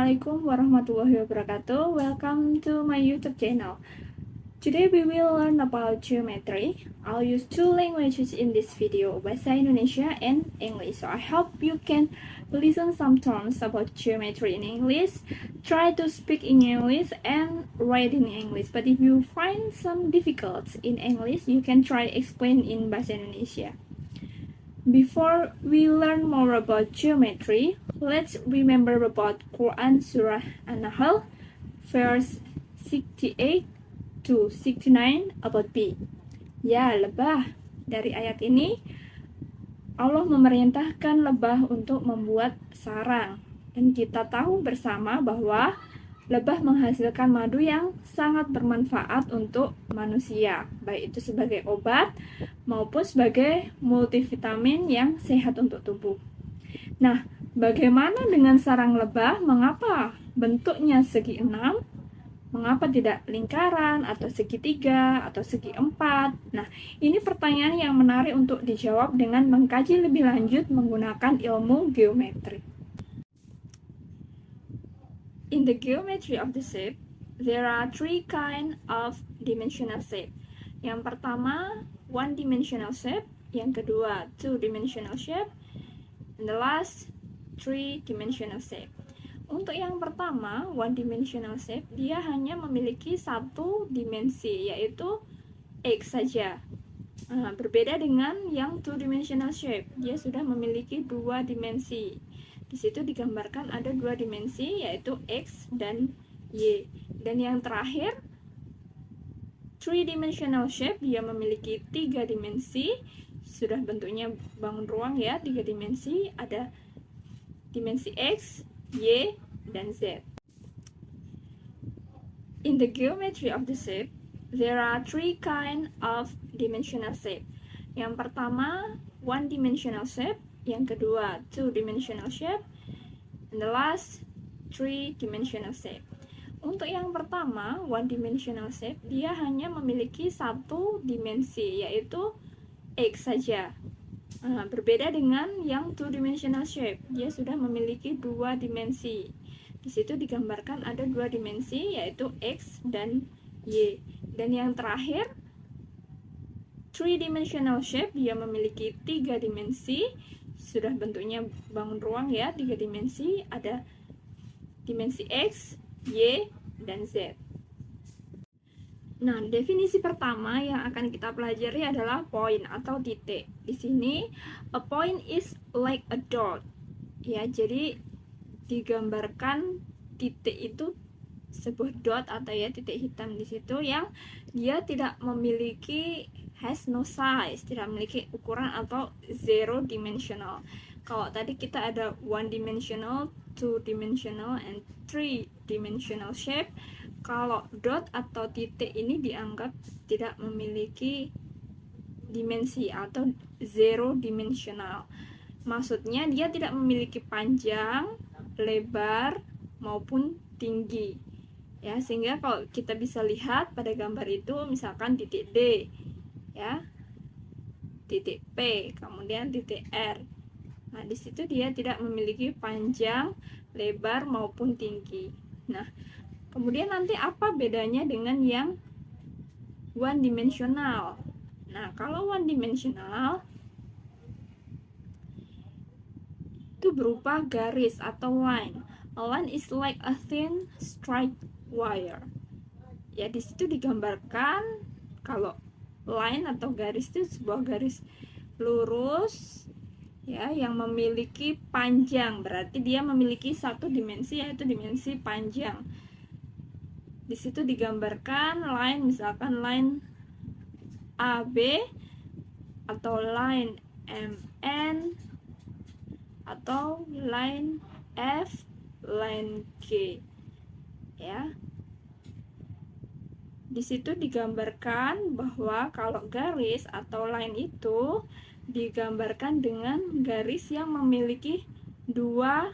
Assalamualaikum warahmatullahi wabarakatuh. Welcome to my YouTube channel. Today we will learn about geometry. I'll use two languages in this video, Bahasa Indonesia and English. So I hope you can listen some terms about geometry in English, try to speak in English and write in English. But if you find some difficulties in English, you can try explain in Bahasa Indonesia. Before we learn more about geometry, let's remember about Quran Surah An-Nahl, verse 68 to 69 about bee. Ya, lebah. Dari ayat ini, Allah memerintahkan lebah untuk membuat sarang. Dan kita tahu bersama bahwa lebah menghasilkan madu yang sangat bermanfaat untuk manusia, baik itu sebagai obat maupun sebagai multivitamin yang sehat untuk tubuh. Nah, bagaimana dengan sarang lebah? Mengapa bentuknya segi 6? Mengapa tidak lingkaran atau segitiga atau segi 4? Nah, ini pertanyaan yang menarik untuk dijawab dengan mengkaji lebih lanjut menggunakan ilmu geometri. In the geometry of the shape, there are three kinds of dimensional shape. Yang pertama, one-dimensional shape. Yang kedua, two-dimensional shape. And the last, three-dimensional shape. Untuk yang pertama, one-dimensional shape, dia hanya memiliki satu dimensi, yaitu X saja. Berbeda dengan yang two-dimensional shape, dia sudah memiliki dua dimensi. Di situ digambarkan ada dua dimensi, yaitu X dan Y. Dan yang terakhir, three-dimensional shape, dia memiliki tiga dimensi. Sudah bentuknya bangun ruang ya, tiga dimensi. Ada dimensi X, Y, dan Z. In the geometry of the shape, there are three kinds of dimensional shape. Yang pertama, one-dimensional shape. Yang kedua, two-dimensional shape. And the last, three-dimensional shape. Untuk yang pertama, one-dimensional shape, dia hanya memiliki satu dimensi, yaitu X saja. Berbeda dengan yang two-dimensional shape, dia sudah memiliki dua dimensi. Di situ digambarkan ada dua dimensi, yaitu X dan Y. Dan yang terakhir, three-dimensional shape, dia memiliki tiga dimensi. Sudah bentuknya bangun ruang ya, tiga dimensi. Ada dimensi X, Y, dan Z. Nah, definisi pertama yang akan kita pelajari adalah point atau titik. Di sini, a point is like a dot. Ya, jadi digambarkan titik itu sebuah dot atau ya titik hitam di situ yang dia tidak memiliki has no size, tidak memiliki ukuran atau zero dimensional. Kalau tadi kita ada one dimensional, two dimensional, and three dimensional shape. Kalau dot atau titik ini dianggap tidak memiliki dimensi atau zero dimensional. Maksudnya dia tidak memiliki panjang, lebar, maupun tinggi. Ya, sehingga kalau kita bisa lihat pada gambar itu misalkan titik D, ya, titik P, kemudian titik R. Nah, di situ dia tidak memiliki panjang, lebar maupun tinggi. Nah, kemudian nanti apa bedanya dengan yang one dimensional? Nah, kalau one dimensional itu berupa garis atau line. A line is like a thin straight wire. Ya, di situ digambarkan kalau line atau garis itu sebuah garis lurus ya yang memiliki panjang, berarti dia memiliki satu dimensi yaitu dimensi panjang. Di situ digambarkan line, misalkan line AB atau line MN atau line F, line G. Ya. Di situ digambarkan bahwa kalau garis atau line itu digambarkan dengan garis yang memiliki dua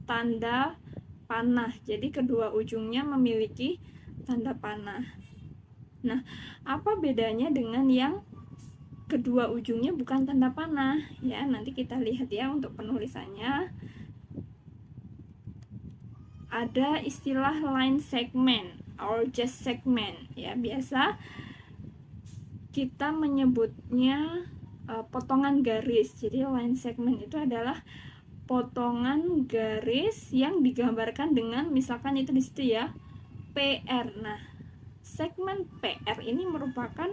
tanda panah. Jadi kedua ujungnya memiliki tanda panah. Nah, apa bedanya dengan yang kedua ujungnya bukan tanda panah? Ya, nanti kita lihat ya untuk penulisannya. ada istilah line segment or just segment ya. Biasa kita menyebutnya potongan garis. Jadi line segment itu adalah potongan garis yang digambarkan dengan misalkan itu di situ ya PR. Nah, segmen PR ini merupakan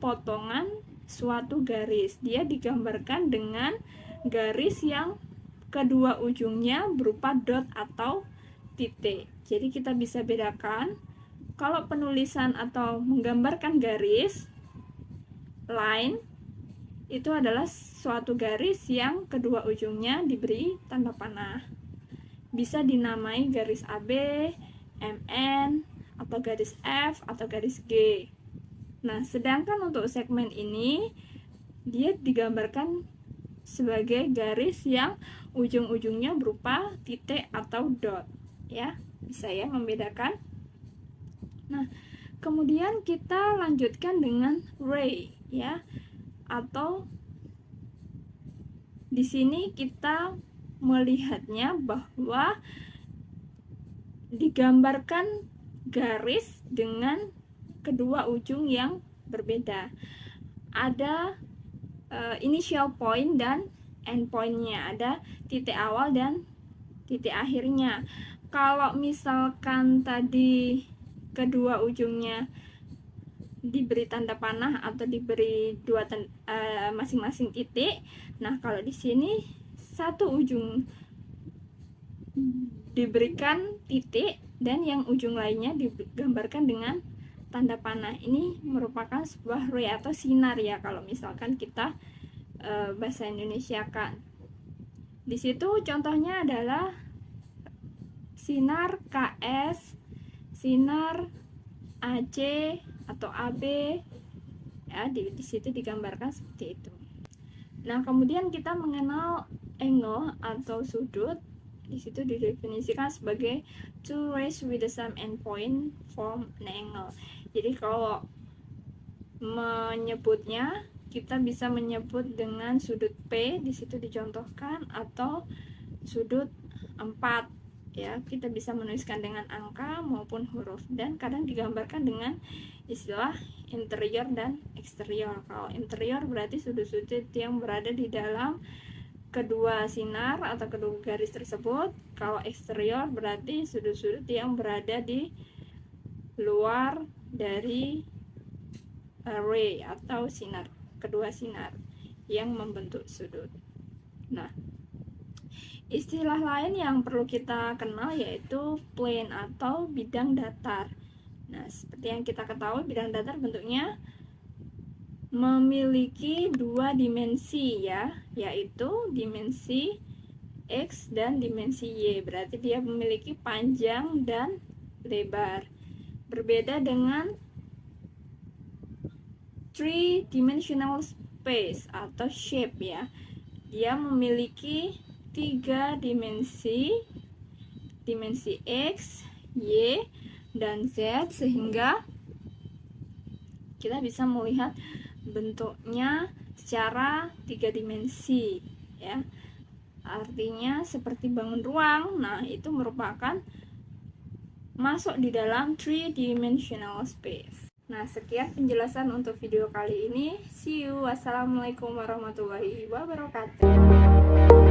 potongan suatu garis. Dia digambarkan dengan garis yang kedua ujungnya berupa dot atau titik. Jadi kita bisa bedakan kalau penulisan atau menggambarkan garis line itu adalah suatu garis yang kedua ujungnya diberi tanda panah. Bisa dinamai garis AB, MN, atau garis F, atau garis G. Nah, sedangkan untuk segmen ini, dia digambarkan sebagai garis yang ujung-ujungnya berupa titik atau dot. Ya, bisa ya membedakan. Nah, kemudian kita lanjutkan dengan ray, ya. Atau di sini kita melihatnya bahwa digambarkan garis dengan kedua ujung yang berbeda. Ada initial point dan end point-nya, ada titik awal dan titik akhirnya. Kalau misalkan tadi kedua ujungnya diberi tanda panah atau diberi dua masing-masing titik. Nah, kalau di sini satu ujung diberikan titik dan yang ujung lainnya digambarkan dengan tanda panah. Ini merupakan sebuah ray atau sinar ya kalau misalkan kita bahasa Indonesia kan. Di situ contohnya adalah sinar KS, sinar AC atau AB ya, di situ digambarkan seperti itu. Nah, kemudian kita mengenal angle atau sudut. Di situ didefinisikan sebagai two rays with the same endpoint form an angle. Jadi kalau menyebutnya kita bisa menyebut dengan sudut P, di situ dicontohkan, atau sudut 4 ya. Kita bisa menuliskan dengan angka maupun huruf, dan kadang digambarkan dengan istilah interior dan eksterior. Kalau interior berarti sudut-sudut yang berada di dalam kedua sinar atau kedua garis tersebut. Kalau eksterior berarti sudut-sudut yang berada di luar dari ray atau sinar, kedua sinar yang membentuk sudut. Nah, istilah lain yang perlu kita kenal yaitu plane atau bidang datar. Nah, seperti yang kita ketahui, bidang datar bentuknya memiliki dua dimensi ya, yaitu dimensi X dan dimensi Y. Berarti dia memiliki panjang dan lebar. Berbeda dengan three-dimensional space atau shape ya. Dia memiliki 3 dimensi, dimensi X, Y, dan Z, sehingga kita bisa melihat bentuknya secara 3 dimensi ya. Artinya seperti bangun ruang. Nah, itu merupakan masuk di dalam three-dimensional space. Nah, sekian penjelasan untuk video kali ini. See you. Wassalamualaikum warahmatullahi wabarakatuh.